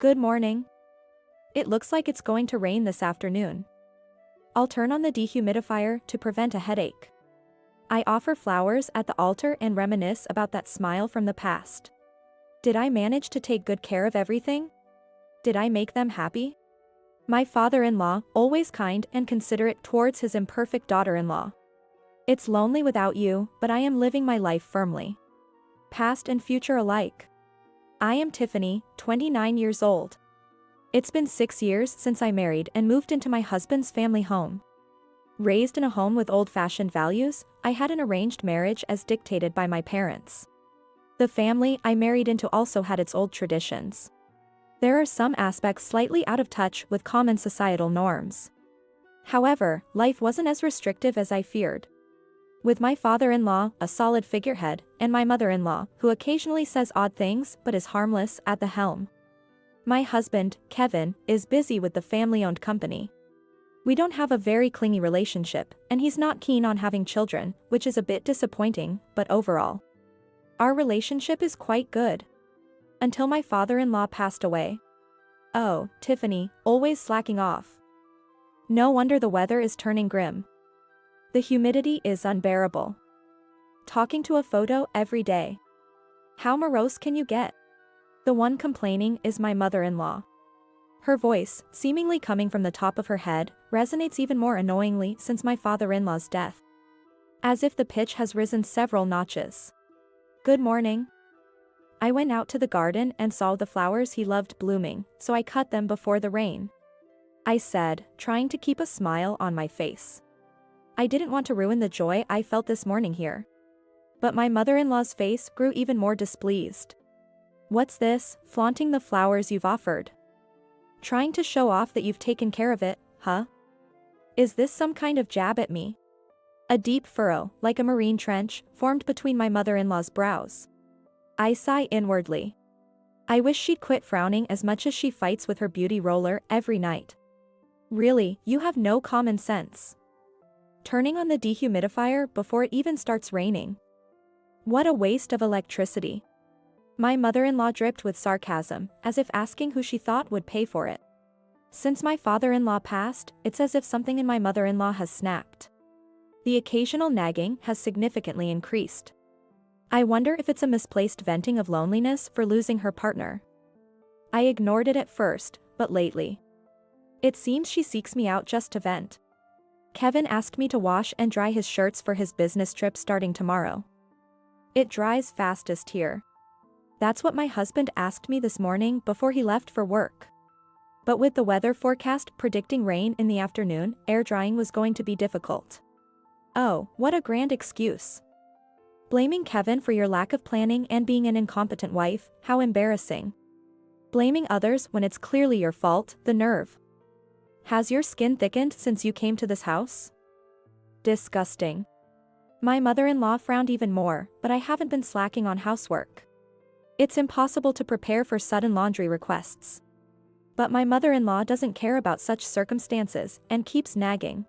Good morning. It looks like it's going to rain this afternoon. I'll turn on the dehumidifier to prevent a headache. I offer flowers at the altar and reminisce about that smile from the past. Did I manage to take good care of everything? Did I make them happy? My father-in-law, always kind and considerate towards his imperfect daughter-in-law. It's lonely without you, but I am living my life firmly. Past and future alike. I am Tiffany, 29 years old. It's been 6 years since I married and moved into my husband's family home. Raised in a home with old-fashioned values, I had an arranged marriage as dictated by my parents. The family I married into also had its old traditions. There are some aspects slightly out of touch with common societal norms. However, life wasn't as restrictive as I feared. With my father-in-law, a solid figurehead, and my mother-in-law, who occasionally says odd things but is harmless, at the helm. My husband, Kevin, is busy with the family-owned company. We don't have a very clingy relationship, and he's not keen on having children, which is a bit disappointing, but overall, our relationship is quite good. Until my father-in-law passed away. Oh, Tiffany, always slacking off. No wonder the weather is turning grim. The humidity is unbearable. Talking to a photo every day. How morose can you get? The one complaining is my mother-in-law. Her voice, seemingly coming from the top of her head, resonates even more annoyingly since my father-in-law's death. As if the pitch has risen several notches. Good morning. I went out to the garden and saw the flowers he loved blooming, so I cut them before the rain. I said, trying to keep a smile on my face. I didn't want to ruin the joy I felt this morning here. But my mother-in-law's face grew even more displeased. What's this, flaunting the flowers you've offered? Trying to show off that you've taken care of it, huh? Is this some kind of jab at me? A deep furrow, like a marine trench, formed between my mother-in-law's brows. I sigh inwardly. I wish she'd quit frowning as much as she fights with her beauty roller every night. Really, you have no common sense. Turning on the dehumidifier before it even starts raining. What a waste of electricity. My mother-in-law dripped with sarcasm, as if asking who she thought would pay for it. Since my father-in-law passed, it's as if something in my mother-in-law has snapped. The occasional nagging has significantly increased. I wonder if it's a misplaced venting of loneliness for losing her partner. I ignored it at first, but lately. It seems she seeks me out just to vent. Kevin asked me to wash and dry his shirts for his business trip starting tomorrow. It dries fastest here. That's what my husband asked me this morning before he left for work. But with the weather forecast predicting rain in the afternoon, air drying was going to be difficult. Oh, what a grand excuse. Blaming Kevin for your lack of planning and being an incompetent wife, how embarrassing. Blaming others when it's clearly your fault, the nerve. Has your skin thickened since you came to this house? Disgusting. My mother-in-law frowned even more, but I haven't been slacking on housework. It's impossible to prepare for sudden laundry requests. But my mother-in-law doesn't care about such circumstances and keeps nagging.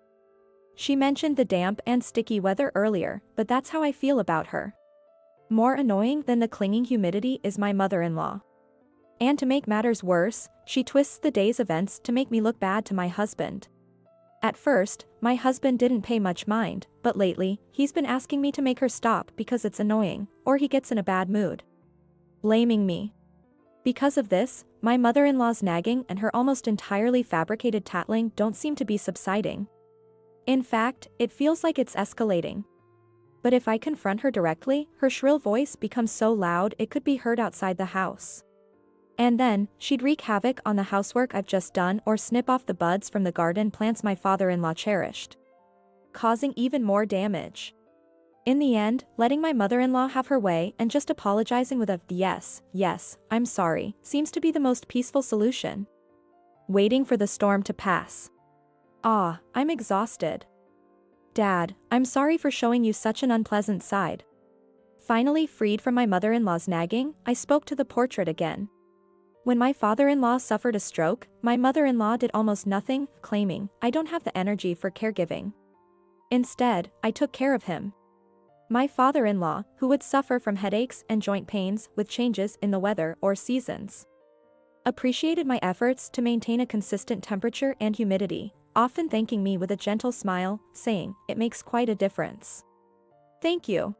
She mentioned the damp and sticky weather earlier, but that's how I feel about her. More annoying than the clinging humidity is my mother-in-law. And to make matters worse, she twists the day's events to make me look bad to my husband. At first, my husband didn't pay much mind, but lately, he's been asking me to make her stop because it's annoying, or he gets in a bad mood. Blaming me. Because of this, my mother-in-law's nagging and her almost entirely fabricated tattling don't seem to be subsiding. In fact, it feels like it's escalating. But if I confront her directly, her shrill voice becomes so loud it could be heard outside the house. And then, she'd wreak havoc on the housework I've just done or snip off the buds from the garden plants my father-in-law cherished. Causing even more damage. In the end, letting my mother-in-law have her way and just apologizing with a yes, I'm sorry, seems to be the most peaceful solution. Waiting for the storm to pass. I'm exhausted. Dad, I'm sorry for showing you such an unpleasant side. Finally freed from my mother-in-law's nagging, I spoke to the portrait again. When my father-in-law suffered a stroke, my mother-in-law did almost nothing, claiming, I don't have the energy for caregiving. Instead, I took care of him. My father-in-law, who would suffer from headaches and joint pains with changes in the weather or seasons. appreciated my efforts to maintain a consistent temperature and humidity, often thanking me with a gentle smile, saying, "It makes quite a difference." Thank you.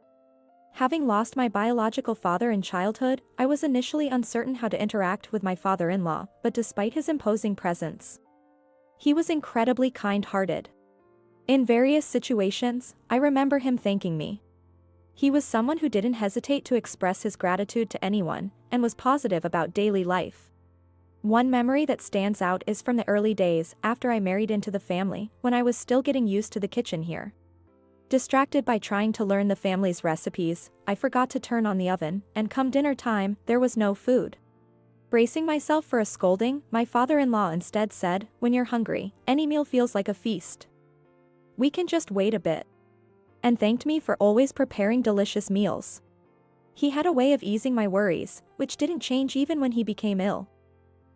Having lost my biological father in childhood, I was initially uncertain how to interact with my father-in-law, but despite his imposing presence, he was incredibly kind-hearted. In various situations, I remember him thanking me. He was someone who didn't hesitate to express his gratitude to anyone, and was positive about daily life. One memory that stands out is from the early days after I married into the family, when I was still getting used to the kitchen here. Distracted by trying to learn the family's recipes, I forgot to turn on the oven, and come dinner time, there was no food. Bracing myself for a scolding, my father-in-law instead said, "When you're hungry, any meal feels like a feast. We can just wait a bit," and thanked me for always preparing delicious meals. He had a way of easing my worries, which didn't change even when he became ill.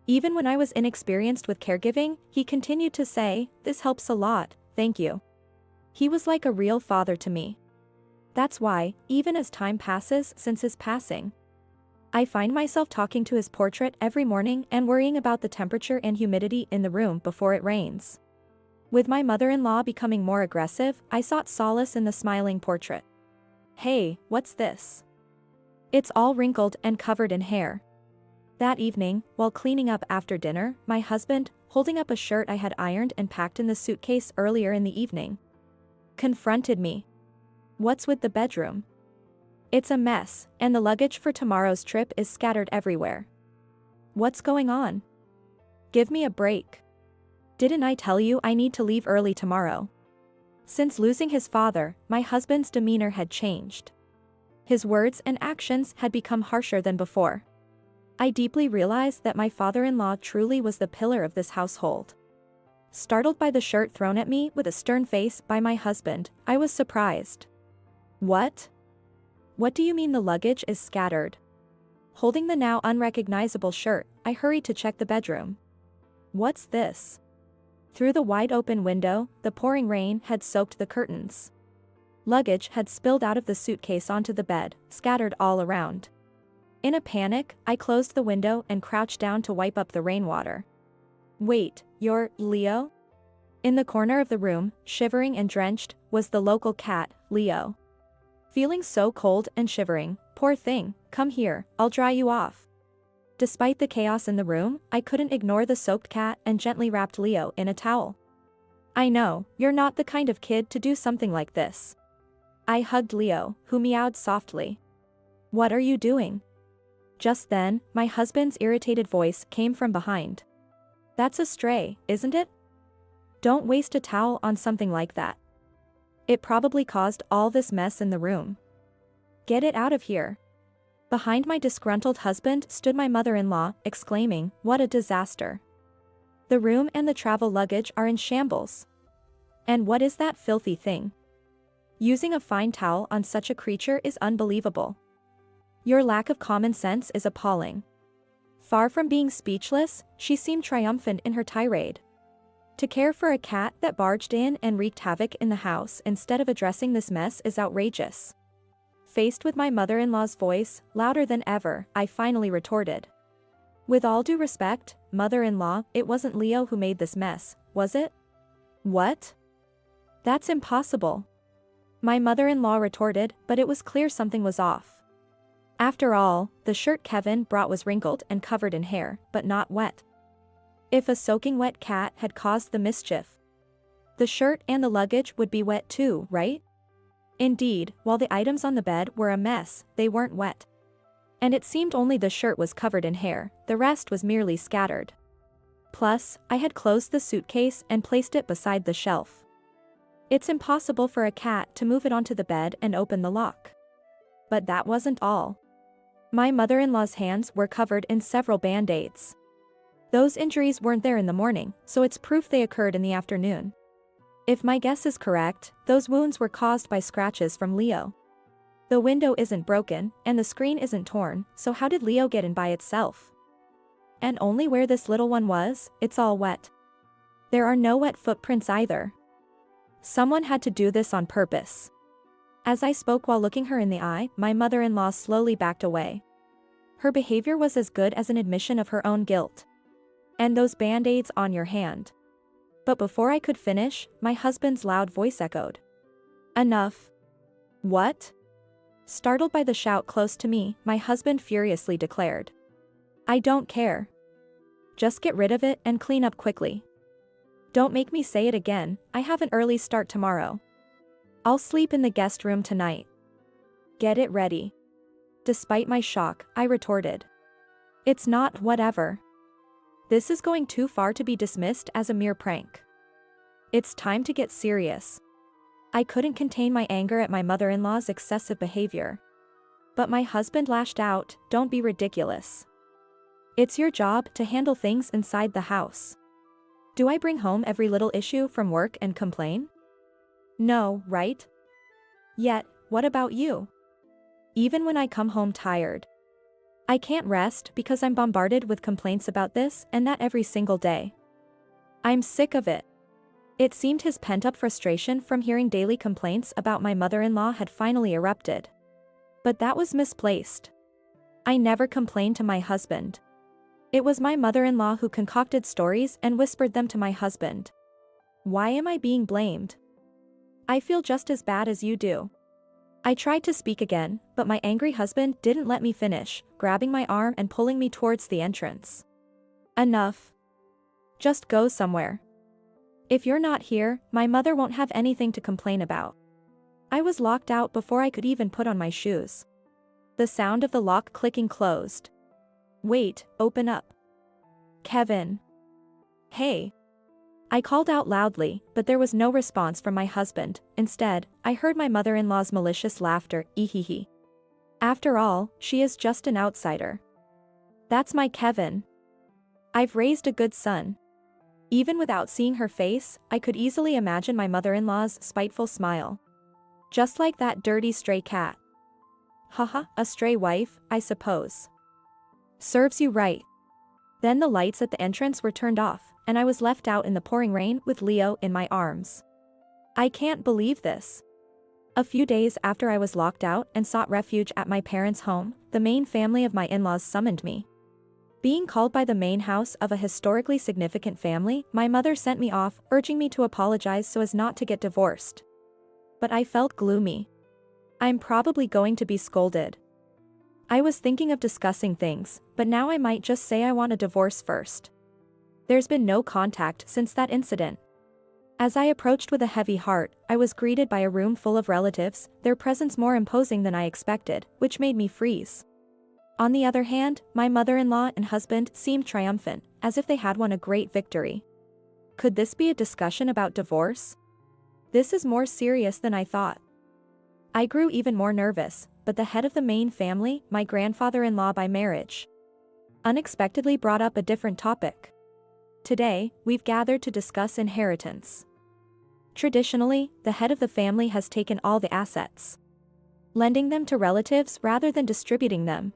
Even when I was inexperienced with caregiving, he continued to say, "This helps a lot, thank you." He was like a real father to me. That's why, even as time passes since his passing, I find myself talking to his portrait every morning and worrying about the temperature and humidity in the room before it rains. With my mother-in-law becoming more aggressive, I sought solace in the smiling portrait. "Hey, what's this? It's all wrinkled and covered in hair." That evening, while cleaning up after dinner, my husband, holding up a shirt I had ironed and packed in the suitcase earlier in the evening, confronted me. "What's with the bedroom? It's a mess, and the luggage for tomorrow's trip is scattered everywhere. What's going on? Give me a break. Didn't I tell you I need to leave early tomorrow?" Since losing his father, my husband's demeanor had changed. His words and actions had become harsher than before. I deeply realized that my father-in-law truly was the pillar of this household. Startled by the shirt thrown at me with a stern face by my husband, I was surprised. "What? What do you mean the luggage is scattered?" Holding the now unrecognizable shirt, I hurried to check the bedroom. "What's this?" Through the wide-open window, the pouring rain had soaked the curtains. Luggage had spilled out of the suitcase onto the bed, scattered all around. In a panic, I closed the window and crouched down to wipe up the rainwater. "Wait, you're Leo?" In the corner of the room, shivering and drenched, was the local cat, Leo. Feeling so cold and shivering, "Poor thing, come here, I'll dry you off." Despite the chaos in the room, I couldn't ignore the soaked cat and gently wrapped Leo in a towel. "I know, you're not the kind of kid to do something like this." I hugged Leo, who meowed softly. "What are you doing?" Just then, my husband's irritated voice came from behind. "That's a stray, isn't it? Don't waste a towel on something like that. It probably caused all this mess in the room. Get it out of here." Behind my disgruntled husband stood my mother-in-law, exclaiming, "What a disaster. The room and the travel luggage are in shambles. And what is that filthy thing? Using a fine towel on such a creature is unbelievable. Your lack of common sense is appalling." Far from being speechless, she seemed triumphant in her tirade. To care for a cat that barged in and wreaked havoc in the house instead of addressing this mess is outrageous. Faced with my mother-in-law's voice, louder than ever, I finally retorted. "With all due respect, mother-in-law, it wasn't Leo who made this mess, was it?" "What? That's impossible." My mother-in-law retorted, but it was clear something was off. After all, the shirt Kevin brought was wrinkled and covered in hair, but not wet. If a soaking wet cat had caused the mischief, the shirt and the luggage would be wet too, right? Indeed, while the items on the bed were a mess, they weren't wet. And it seemed only the shirt was covered in hair, the rest was merely scattered. Plus, I had closed the suitcase and placed it beside the shelf. It's impossible for a cat to move it onto the bed and open the lock. But that wasn't all. My mother-in-law's hands were covered in several band-aids. Those injuries weren't there in the morning, so it's proof they occurred in the afternoon. If my guess is correct, those wounds were caused by scratches from Leo. The window isn't broken, and the screen isn't torn, so how did Leo get in by itself? And only where this little one was, it's all wet. There are no wet footprints either. Someone had to do this on purpose. As I spoke while looking her in the eye, my mother-in-law slowly backed away. Her behavior was as good as an admission of her own guilt. And those band-aids on your hand. But before I could finish, my husband's loud voice echoed. Enough. What? Startled by the shout close to me, my husband furiously declared. I don't care. Just get rid of it and clean up quickly. Don't make me say it again, I have an early start tomorrow. I'll sleep in the guest room tonight. Get it ready. Despite my shock, I retorted. It's not whatever. This is going too far to be dismissed as a mere prank. It's time to get serious. I couldn't contain my anger at my mother-in-law's excessive behavior. But my husband lashed out, don't be ridiculous. It's your job to handle things inside the house. Do I bring home every little issue from work and complain? No, right? Yet, what about you? Even when I come home tired, I can't rest because I'm bombarded with complaints about this and that every single day. I'm sick of it. It seemed his pent-up frustration from hearing daily complaints about my mother-in-law had finally erupted. But that was misplaced. I never complained to my husband. It was my mother-in-law who concocted stories and whispered them to my husband. Why am I being blamed? I feel just as bad as you do. I tried to speak again, but my angry husband didn't let me finish, grabbing my arm and pulling me towards the entrance. Enough. Just go somewhere. If you're not here, my mother won't have anything to complain about. I was locked out before I could even put on my shoes. The sound of the lock clicking closed. Wait, open up. Kevin. Hey. I called out loudly, but there was no response from my husband. Instead, I heard my mother-in-law's malicious laughter, ehehe. After all, she is just an outsider. That's my Kevin. I've raised a good son. Even without seeing her face, I could easily imagine my mother-in-law's spiteful smile. Just like that dirty stray cat. Haha, a stray wife, I suppose. Serves you right. Then the lights at the entrance were turned off, and I was left out in the pouring rain with Leo in my arms. I can't believe this. A few days after I was locked out and sought refuge at my parents' home, the main family of my in-laws summoned me. Being called by the main house of a historically significant family, my mother sent me off, urging me to apologize so as not to get divorced. But I felt gloomy. I'm probably going to be scolded. I was thinking of discussing things, but now I might just say I want a divorce first. There's been no contact since that incident. As I approached with a heavy heart, I was greeted by a room full of relatives, their presence more imposing than I expected, which made me freeze. On the other hand, my mother-in-law and husband seemed triumphant, as if they had won a great victory. Could this be a discussion about divorce? This is more serious than I thought. I grew even more nervous, but the head of the main family, my grandfather-in-law by marriage, unexpectedly brought up a different topic. Today, we've gathered to discuss inheritance. Traditionally, the head of the family has taken all the assets, lending them to relatives rather than distributing them.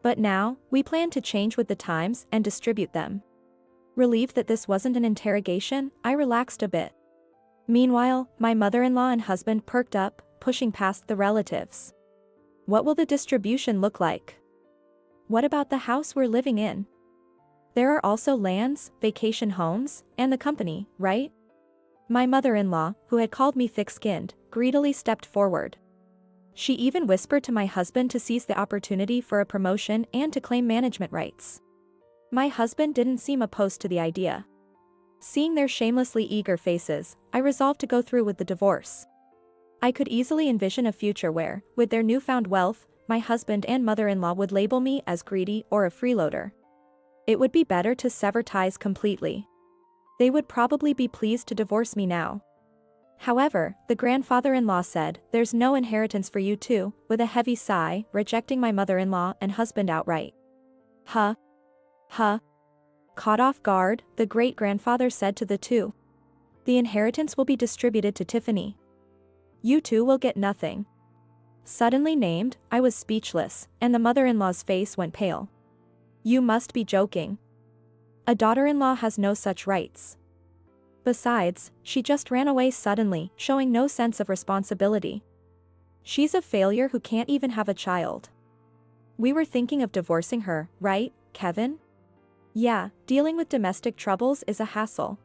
But now, we plan to change with the times and distribute them. Relieved that this wasn't an interrogation, I relaxed a bit. Meanwhile, my mother-in-law and husband perked up, pushing past the relatives. What will the distribution look like? What about the house we're living in? There are also lands, vacation homes, and the company, right? My mother-in-law, who had called me thick-skinned, greedily stepped forward. She even whispered to my husband to seize the opportunity for a promotion and to claim management rights. My husband didn't seem opposed to the idea. Seeing their shamelessly eager faces, I resolved to go through with the divorce. I could easily envision a future where, with their newfound wealth, my husband and mother-in-law would label me as greedy or a freeloader. It would be better to sever ties completely. They would probably be pleased to divorce me now. However, the grandfather-in-law said, "There's no inheritance for you two," with a heavy sigh, rejecting my mother-in-law and husband outright. Huh? Caught off guard, the great-grandfather said to the two. "The inheritance will be distributed to Tiffany. You two will get nothing." Suddenly named, I was speechless, and the mother-in-law's face went pale. "You must be joking. A daughter-in-law has no such rights. Besides, she just ran away suddenly, showing no sense of responsibility. She's a failure who can't even have a child." We were thinking of divorcing her, right, Kevin? Yeah, dealing with domestic troubles is a hassle.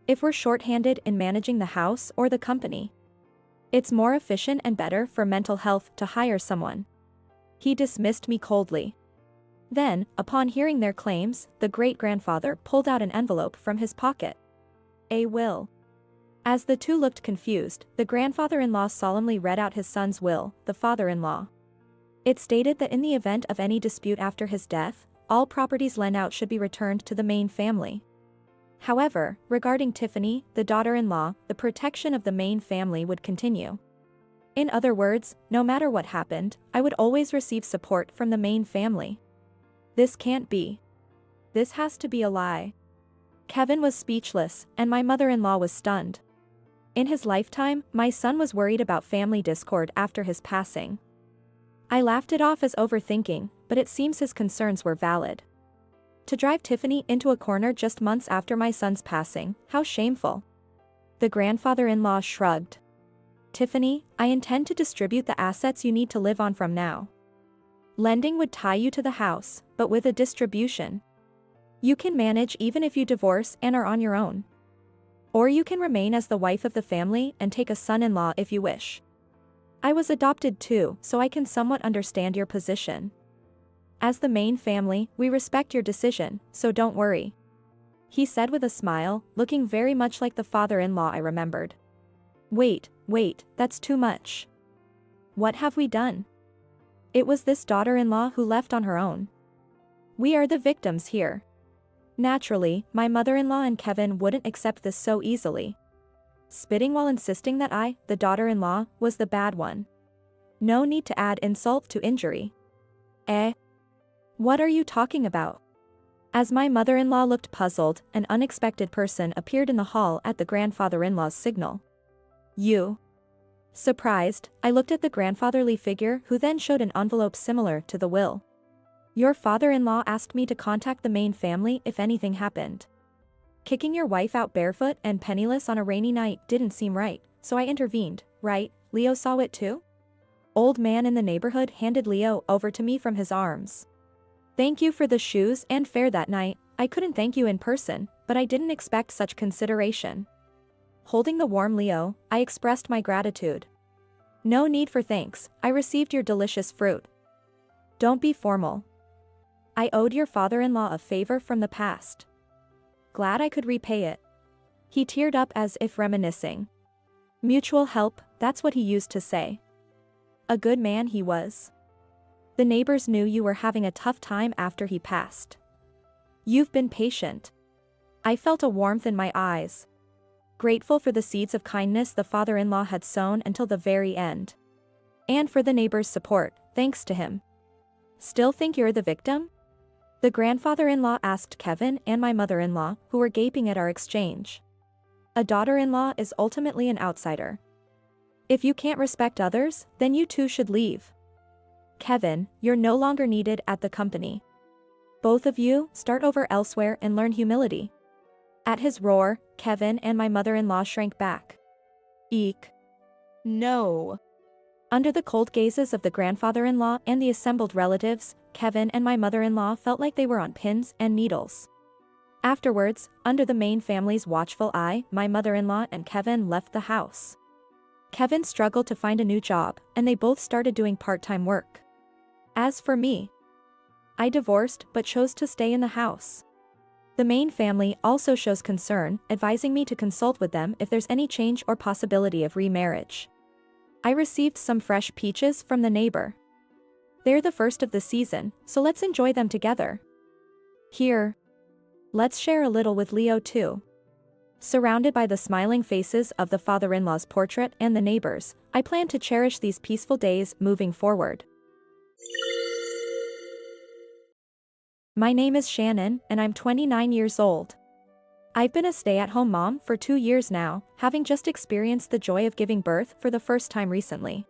If we're short-handed in managing the house or the company, it's more efficient and better for mental health to hire someone. He dismissed me coldly. Then, upon hearing their claims, the great-grandfather pulled out an envelope from his pocket. A will. As the two looked confused, the grandfather-in-law solemnly read out his son's will, the father-in-law. It stated that in the event of any dispute after his death, all properties lent out should be returned to the main family. However, regarding Tiffany, the daughter-in-law, the protection of the main family would continue. In other words, no matter what happened, I would always receive support from the main family. This can't be. This has to be a lie. Kevin was speechless, and my mother-in-law was stunned. In his lifetime, my son was worried about family discord after his passing. I laughed it off as overthinking, but it seems his concerns were valid. To drive Tiffany into a corner just months after my son's passing, how shameful. The grandfather-in-law shrugged. Tiffany, I intend to distribute the assets you need to live on from now. Lending would tie you to the house, but with a distribution, you can manage even if you divorce and are on your own. Or you can remain as the wife of the family and take a son-in-law if you wish. I was adopted too, so I can somewhat understand your position. As the main family, we respect your decision, so don't worry. He said with a smile, looking very much like the father-in-law I remembered. Wait, that's too much. What have we done? It was this daughter-in-law who left on her own. We are the victims here. Naturally, my mother-in-law and Kevin wouldn't accept this so easily. Spitting while insisting that I, the daughter-in-law, was the bad one. No need to add insult to injury. What are you talking about? As my mother-in-law looked puzzled, an unexpected person appeared in the hall at the grandfather-in-law's signal. You. Surprised, I looked at the grandfatherly figure who then showed an envelope similar to the will. Your father-in-law asked me to contact the main family if anything happened. Kicking your wife out barefoot and penniless on a rainy night didn't seem right, so I intervened, right? Leo saw it too? Old man in the neighborhood handed Leo over to me from his arms. Thank you for the shoes and fare that night. I couldn't thank you in person, but I didn't expect such consideration. Holding the warm Leo, I expressed my gratitude. No need for thanks, I received your delicious fruit. Don't be formal. I owed your father-in-law a favor from the past. Glad I could repay it. He teared up as if reminiscing. Mutual help, that's what he used to say. A good man he was. The neighbors knew you were having a tough time after he passed. You've been patient. I felt a warmth in my eyes. Grateful for the seeds of kindness the father-in-law had sown until the very end. And for the neighbors' support, thanks to him. Still think you're the victim? The grandfather-in-law asked Kevin and my mother-in-law, who were gaping at our exchange. A daughter-in-law is ultimately an outsider. If you can't respect others, then you too should leave. Kevin, you're no longer needed at the company. Both of you, start over elsewhere and learn humility. At his roar, Kevin and my mother-in-law shrank back. Eek. No. Under the cold gazes of the grandfather-in-law and the assembled relatives, Kevin and my mother-in-law felt like they were on pins and needles. Afterwards, under the main family's watchful eye, my mother-in-law and Kevin left the house. Kevin struggled to find a new job, and they both started doing part-time work. As for me, I divorced but chose to stay in the house. The main family also shows concern, advising me to consult with them if there's any change or possibility of remarriage. I received some fresh peaches from the neighbor. They're the first of the season, so let's enjoy them together. Here. Let's share a little with Leo too. Surrounded by the smiling faces of the father-in-law's portrait and the neighbors, I plan to cherish these peaceful days moving forward. My name is Shannon, and I'm 29 years old. I've been a stay-at-home mom for 2 years now, having just experienced the joy of giving birth for the first time recently.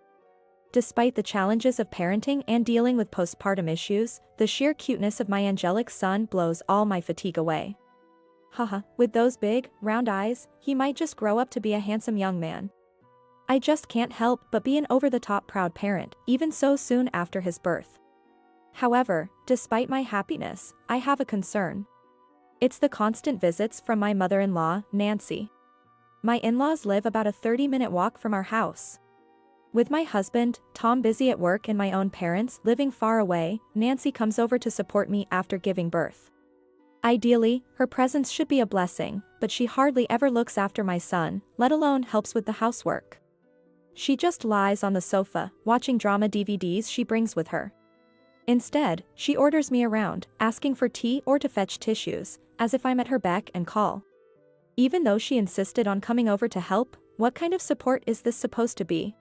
Despite the challenges of parenting and dealing with postpartum issues, the sheer cuteness of my angelic son blows all my fatigue away. Haha, with those big, round eyes, he might just grow up to be a handsome young man. I just can't help but be an over-the-top proud parent, even so soon after his birth. However, despite my happiness, I have a concern. It's the constant visits from my mother-in-law, Nancy. My in-laws live about a 30-minute walk from our house. With my husband, Tom, busy at work and my own parents living far away, Nancy comes over to support me after giving birth. Ideally, her presence should be a blessing, but she hardly ever looks after my son, let alone helps with the housework. She just lies on the sofa, watching drama DVDs she brings with her. Instead, she orders me around, asking for tea or to fetch tissues, as if I'm at her beck and call. Even though she insisted on coming over to help, what kind of support is this supposed to be?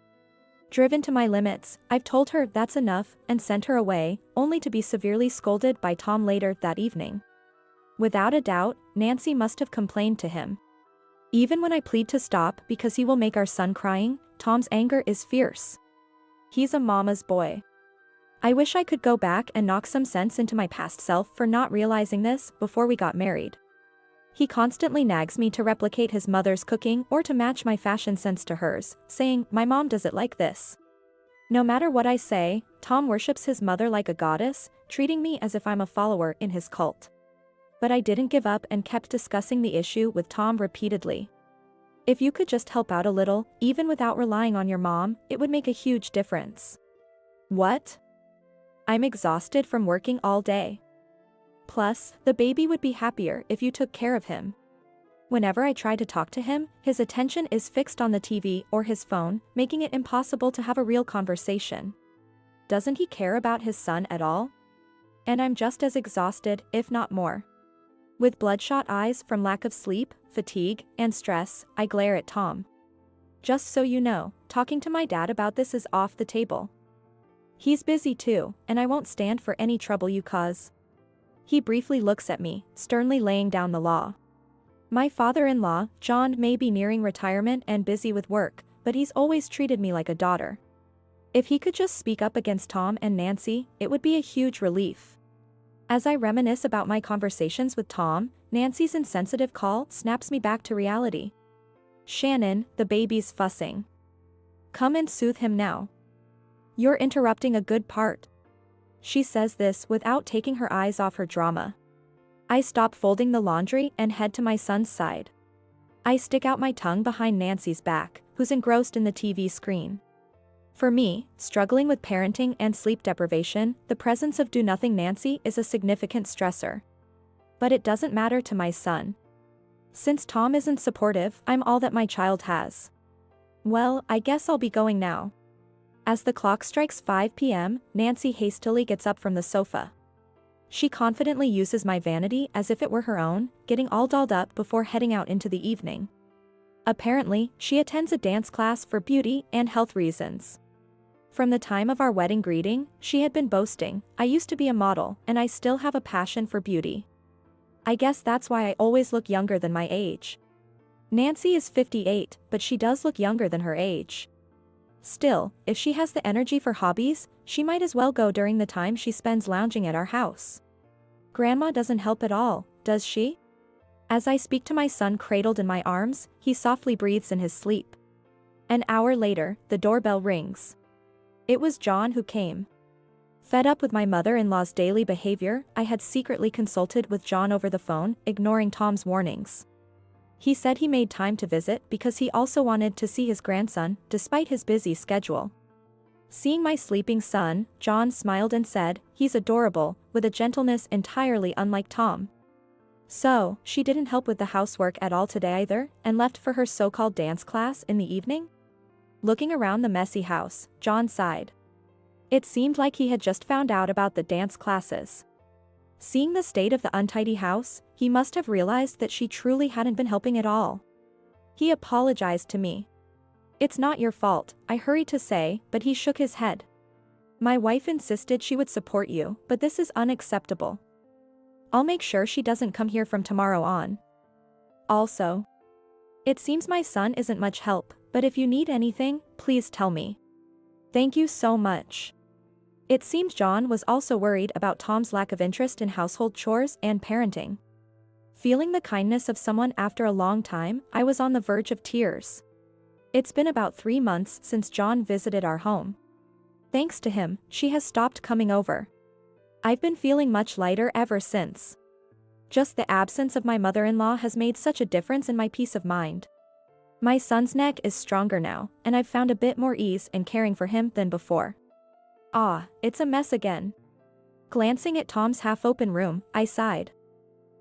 Driven to my limits, I've told her that's enough and sent her away, only to be severely scolded by Tom later that evening. Without a doubt, Nancy must have complained to him. Even when I plead to stop because he will make our son crying, Tom's anger is fierce. He's a mama's boy. I wish I could go back and knock some sense into my past self for not realizing this before we got married. He constantly nags me to replicate his mother's cooking or to match my fashion sense to hers, saying, "My mom does it like this." No matter what I say, Tom worships his mother like a goddess, treating me as if I'm a follower in his cult. But I didn't give up and kept discussing the issue with Tom repeatedly. If you could just help out a little, even without relying on your mom, it would make a huge difference. What? I'm exhausted from working all day. Plus, the baby would be happier if you took care of him. Whenever I try to talk to him, his attention is fixed on the TV or his phone, making it impossible to have a real conversation. Doesn't he care about his son at all? And I'm just as exhausted, if not more. With bloodshot eyes from lack of sleep, fatigue, and stress, I glare at Tom. Just so you know, talking to my dad about this is off the table. He's busy too, and I won't stand for any trouble you cause. He briefly looks at me, sternly laying down the law. My father-in-law, John, may be nearing retirement and busy with work, but he's always treated me like a daughter. If he could just speak up against Tom and Nancy, it would be a huge relief. As I reminisce about my conversations with Tom, Nancy's insensitive call snaps me back to reality. "Shannon, the baby's fussing. Come and soothe him now. You're interrupting a good part." She says this without taking her eyes off her drama. I stop folding the laundry and head to my son's side. I stick out my tongue behind Nancy's back, who's engrossed in the TV screen. For me, struggling with parenting and sleep deprivation, the presence of do-nothing Nancy is a significant stressor. But it doesn't matter to my son. Since Tom isn't supportive, I'm all that my child has. Well, I guess I'll be going now. As the clock strikes 5 p.m., Nancy hastily gets up from the sofa. She confidently uses my vanity as if it were her own, getting all dolled up before heading out into the evening. Apparently, she attends a dance class for beauty and health reasons. From the time of our wedding greeting, she had been boasting, "I used to be a model, and I still have a passion for beauty. I guess that's why I always look younger than my age." Nancy is 58, but she does look younger than her age. Still, if she has the energy for hobbies, she might as well go during the time she spends lounging at our house. Grandma doesn't help at all, does she? As I speak to my son cradled in my arms, he softly breathes in his sleep. An hour later, the doorbell rings. It was John who came. Fed up with my mother-in-law's daily behavior, I had secretly consulted with John over the phone, ignoring Tom's warnings. He said he made time to visit because he also wanted to see his grandson, despite his busy schedule. Seeing my sleeping son, John smiled and said, "He's adorable," with a gentleness entirely unlike Tom. So, she didn't help with the housework at all today either, and left for her so-called dance class in the evening? Looking around the messy house, John sighed. It seemed like he had just found out about the dance classes. Seeing the state of the untidy house, he must have realized that she truly hadn't been helping at all. He apologized to me. "It's not your fault," I hurried to say, but he shook his head. "My wife insisted she would support you, but this is unacceptable. I'll make sure she doesn't come here from tomorrow on. Also, it seems my son isn't much help, but if you need anything, please tell me. Thank you so much." It seems John was also worried about Tom's lack of interest in household chores and parenting. Feeling the kindness of someone after a long time, I was on the verge of tears. It's been about 3 months since John visited our home. Thanks to him, she has stopped coming over. I've been feeling much lighter ever since. Just the absence of my mother-in-law has made such a difference in my peace of mind. My son's neck is stronger now, and I've found a bit more ease in caring for him than before. Ah, it's a mess again. Glancing at Tom's half-open room, I sighed.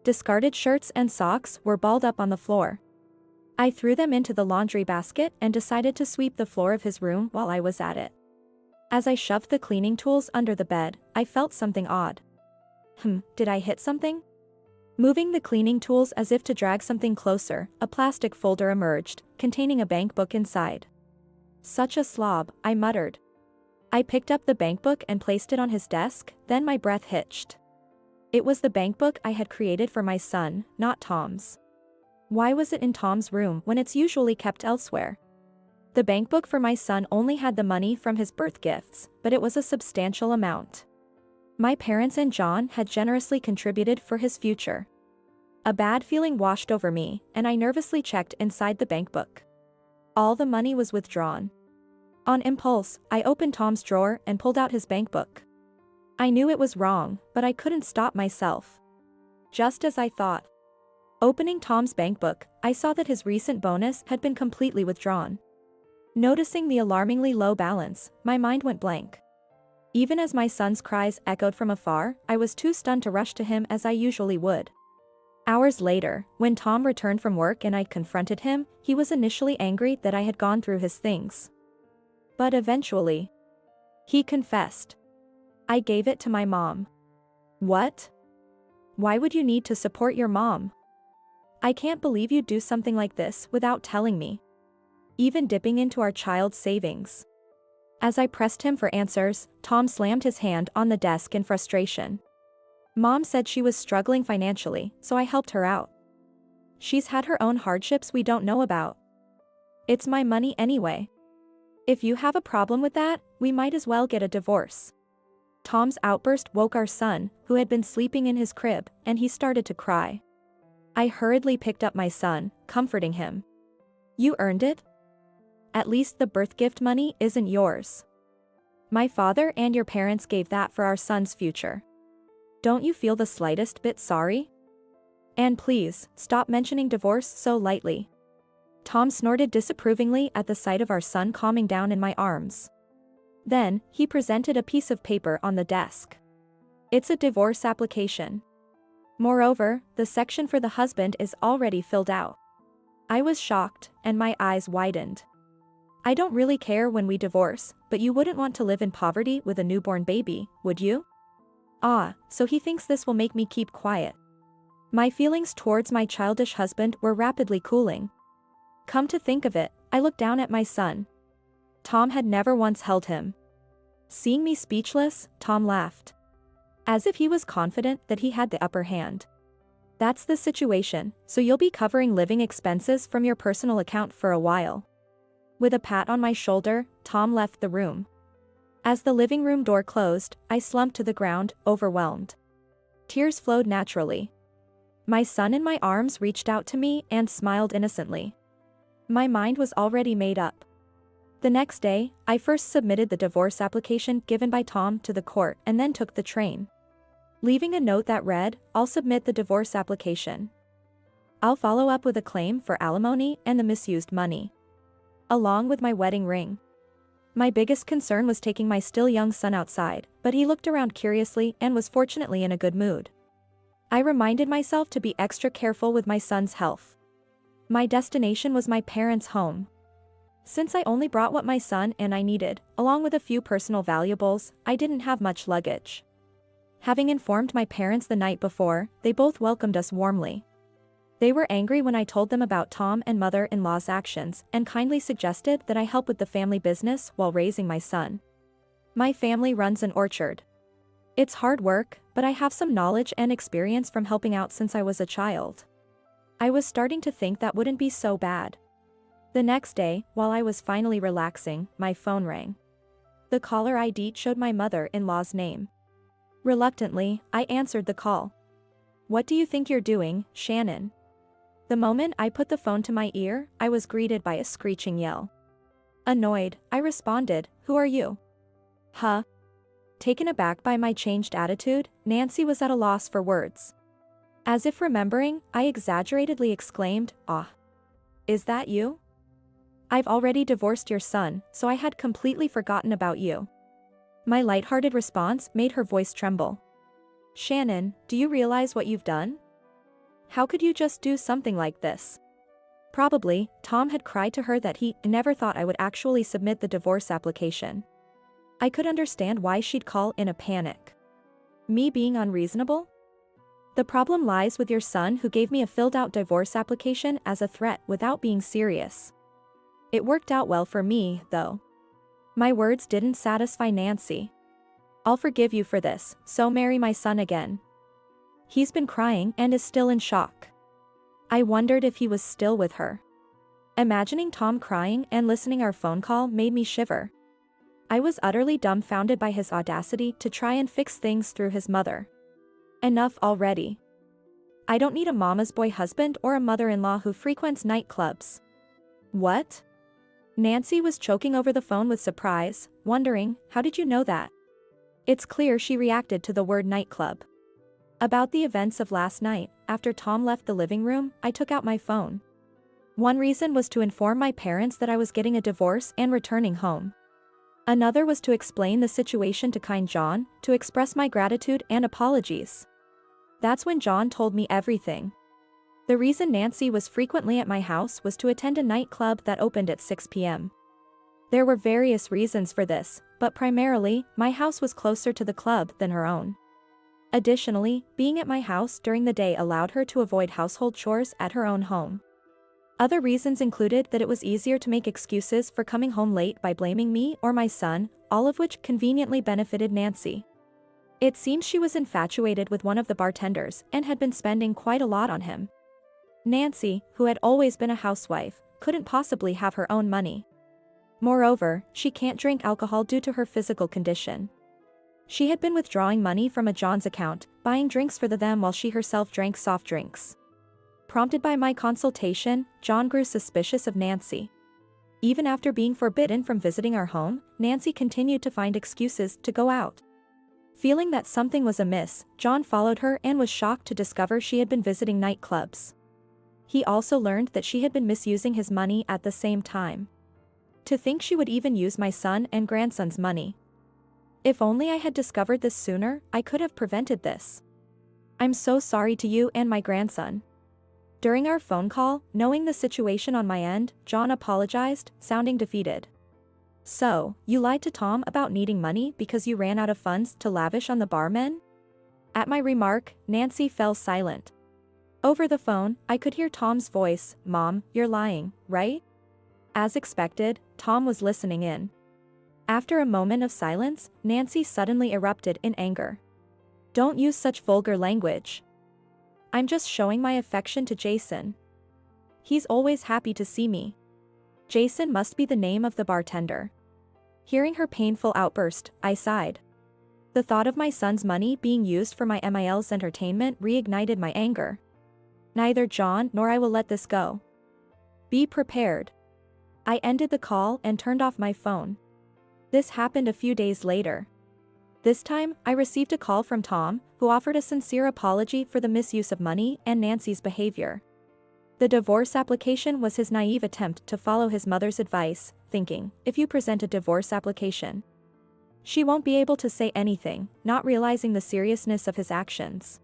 Discarded shirts and socks were balled up on the floor. I threw them into the laundry basket and decided to sweep the floor of his room while I was at it. As I shoved the cleaning tools under the bed, I felt something odd. Did I hit something? Moving the cleaning tools as if to drag something closer, a plastic folder emerged, containing a bank book inside. Such a slob, I muttered. I picked up the bank book and placed it on his desk, then my breath hitched. It was the bank book I had created for my son, not Tom's. Why was it in Tom's room when it's usually kept elsewhere? The bank book for my son only had the money from his birth gifts, but it was a substantial amount. My parents and John had generously contributed for his future. A bad feeling washed over me, and I nervously checked inside the bank book. All the money was withdrawn. On impulse, I opened Tom's drawer and pulled out his bank book. I knew it was wrong, but I couldn't stop myself. Just as I thought. Opening Tom's bank book, I saw that his recent bonus had been completely withdrawn. Noticing the alarmingly low balance, my mind went blank. Even as my son's cries echoed from afar, I was too stunned to rush to him as I usually would. Hours later, when Tom returned from work and I confronted him, he was initially angry that I had gone through his things. But eventually, he confessed. I gave it to my mom. What? Why would you need to support your mom? I can't believe you'd do something like this without telling me. Even dipping into our child's savings. As I pressed him for answers, Tom slammed his hand on the desk in frustration. Mom said she was struggling financially, so I helped her out. She's had her own hardships we don't know about. It's my money anyway. If you have a problem with that, we might as well get a divorce. Tom's outburst woke our son, who had been sleeping in his crib, and he started to cry. I hurriedly picked up my son, comforting him. You earned it? At least the birth gift money isn't yours. My father and your parents gave that for our son's future. Don't you feel the slightest bit sorry? And please, stop mentioning divorce so lightly. Tom snorted disapprovingly at the sight of our son calming down in my arms. Then, he presented a piece of paper on the desk. It's a divorce application. Moreover, the section for the husband is already filled out. I was shocked, and my eyes widened. I don't really care when we divorce, but you wouldn't want to live in poverty with a newborn baby, would you? Ah, so he thinks this will make me keep quiet. My feelings towards my childish husband were rapidly cooling. Come to think of it, I looked down at my son. Tom had never once held him. Seeing me speechless, Tom laughed. As if he was confident that he had the upper hand. That's the situation, so you'll be covering living expenses from your personal account for a while. With a pat on my shoulder, Tom left the room. As the living room door closed, I slumped to the ground, overwhelmed. Tears flowed naturally. My son in my arms reached out to me and smiled innocently. My mind was already made up. The next day, I first submitted the divorce application given by Tom to the court and then took the train. Leaving a note that read, I'll submit the divorce application. I'll follow up with a claim for alimony and the misused money. Along with my wedding ring. My biggest concern was taking my still young son outside, but he looked around curiously and was fortunately in a good mood. I reminded myself to be extra careful with my son's health. My destination was my parents' home. Since I only brought what my son and I needed, along with a few personal valuables, I didn't have much luggage. Having informed my parents the night before, they both welcomed us warmly. They were angry when I told them about Tom and mother-in-law's actions and kindly suggested that I help with the family business while raising my son. My family runs an orchard. It's hard work, but I have some knowledge and experience from helping out since I was a child. I was starting to think that wouldn't be so bad. The next day, while I was finally relaxing, my phone rang. The caller ID showed my mother-in-law's name. Reluctantly, I answered the call. What do you think you're doing, Shannon? The moment I put the phone to my ear, I was greeted by a screeching yell. Annoyed, I responded, Who are you? Huh? Taken aback by my changed attitude, Nancy was at a loss for words. As if remembering, I exaggeratedly exclaimed, "Ah. Is that you? I've already divorced your son, so I had completely forgotten about you." My lighthearted response made her voice tremble. "Shannon, do you realize what you've done? How could you just do something like this?" Probably, Tom had cried to her that he never thought I would actually submit the divorce application. I could understand why she'd call in a panic. Me being unreasonable? The problem lies with your son who gave me a filled-out divorce application as a threat without being serious. It worked out well for me, though. My words didn't satisfy Nancy. "I'll forgive you for this, so marry my son again." He's been crying and is still in shock. I wondered if he was still with her. Imagining Tom crying and listening our phone call made me shiver. I was utterly dumbfounded by his audacity to try and fix things through his mother. Enough already. I don't need a mama's boy husband or a mother-in-law who frequents nightclubs. What? Nancy was choking over the phone with surprise, wondering, how did you know that? It's clear she reacted to the word nightclub. About the events of last night, after Tom left the living room, I took out my phone. One reason was to inform my parents that I was getting a divorce and returning home. Another was to explain the situation to kind John, to express my gratitude and apologies. That's when John told me everything. The reason Nancy was frequently at my house was to attend a nightclub that opened at 6 p.m. There were various reasons for this, but primarily, my house was closer to the club than her own. Additionally, being at my house during the day allowed her to avoid household chores at her own home. Other reasons included that it was easier to make excuses for coming home late by blaming me or my son, all of which conveniently benefited Nancy. It seems she was infatuated with one of the bartenders and had been spending quite a lot on him. Nancy, who had always been a housewife, couldn't possibly have her own money. Moreover, she can't drink alcohol due to her physical condition. She had been withdrawing money from a John's account, buying drinks for them while she herself drank soft drinks. Prompted by my consultation, John grew suspicious of Nancy. Even after being forbidden from visiting our home, Nancy continued to find excuses to go out. Feeling that something was amiss, John followed her and was shocked to discover she had been visiting nightclubs. He also learned that she had been misusing his money at the same time. To think she would even use my son and grandson's money. If only I had discovered this sooner, I could have prevented this. "I'm so sorry to you and my grandson." During our phone call, knowing the situation on my end, John apologized, sounding defeated. "So, you lied to Tom about needing money because you ran out of funds to lavish on the barmen?" At my remark, Nancy fell silent. Over the phone, I could hear Tom's voice, "Mom, you're lying, right?" As expected, Tom was listening in. After a moment of silence, Nancy suddenly erupted in anger. "Don't use such vulgar language. I'm just showing my affection to Jason. He's always happy to see me." Jason must be the name of the bartender. Hearing her painful outburst, I sighed. The thought of my son's money being used for my MIL's entertainment reignited my anger. Neither John nor I will let this go. Be prepared. I ended the call and turned off my phone. This happened a few days later. This time, I received a call from Tom, who offered a sincere apology for the misuse of money and Nancy's behavior. The divorce application was his naive attempt to follow his mother's advice, thinking, if you present a divorce application, she won't be able to say anything, not realizing the seriousness of his actions.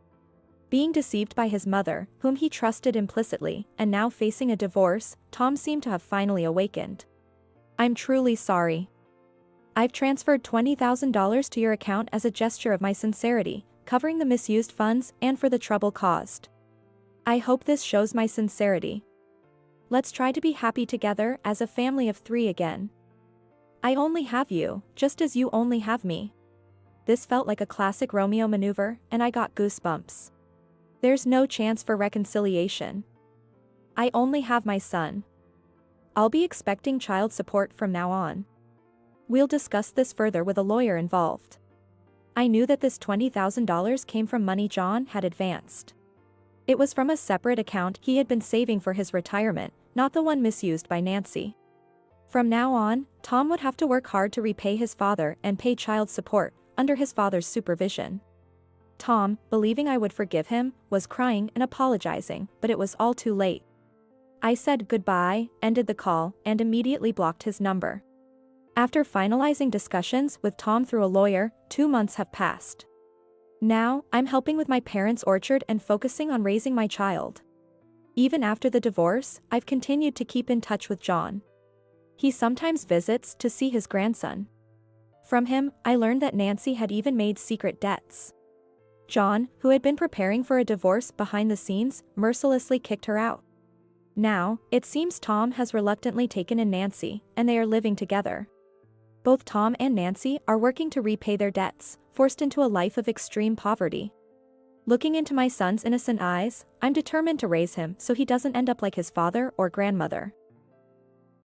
Being deceived by his mother, whom he trusted implicitly, and now facing a divorce, Tom seemed to have finally awakened. "I'm truly sorry. I've transferred $20,000 to your account as a gesture of my sincerity, covering the misused funds and for the trouble caused. I hope this shows my sincerity. Let's try to be happy together as a family of 3 again. I only have you, just as you only have me." This felt like a classic Romeo maneuver, and I got goosebumps. There's no chance for reconciliation. I only have my son. I'll be expecting child support from now on. We'll discuss this further with a lawyer involved. I knew that this $20,000 came from money John had advanced. It was from a separate account he had been saving for his retirement, not the one misused by Nancy. From now on, Tom would have to work hard to repay his father and pay child support, under his father's supervision. Tom, believing I would forgive him, was crying and apologizing, but it was all too late. I said goodbye, ended the call, and immediately blocked his number. After finalizing discussions with Tom through a lawyer, 2 months have passed. Now, I'm helping with my parents' orchard and focusing on raising my child. Even after the divorce, I've continued to keep in touch with John. He sometimes visits to see his grandson. From him, I learned that Nancy had even made secret debts. John, who had been preparing for a divorce behind the scenes, mercilessly kicked her out. Now, it seems Tom has reluctantly taken in Nancy, and they are living together. Both Tom and Nancy are working to repay their debts, forced into a life of extreme poverty. Looking into my son's innocent eyes, I'm determined to raise him so he doesn't end up like his father or grandmother.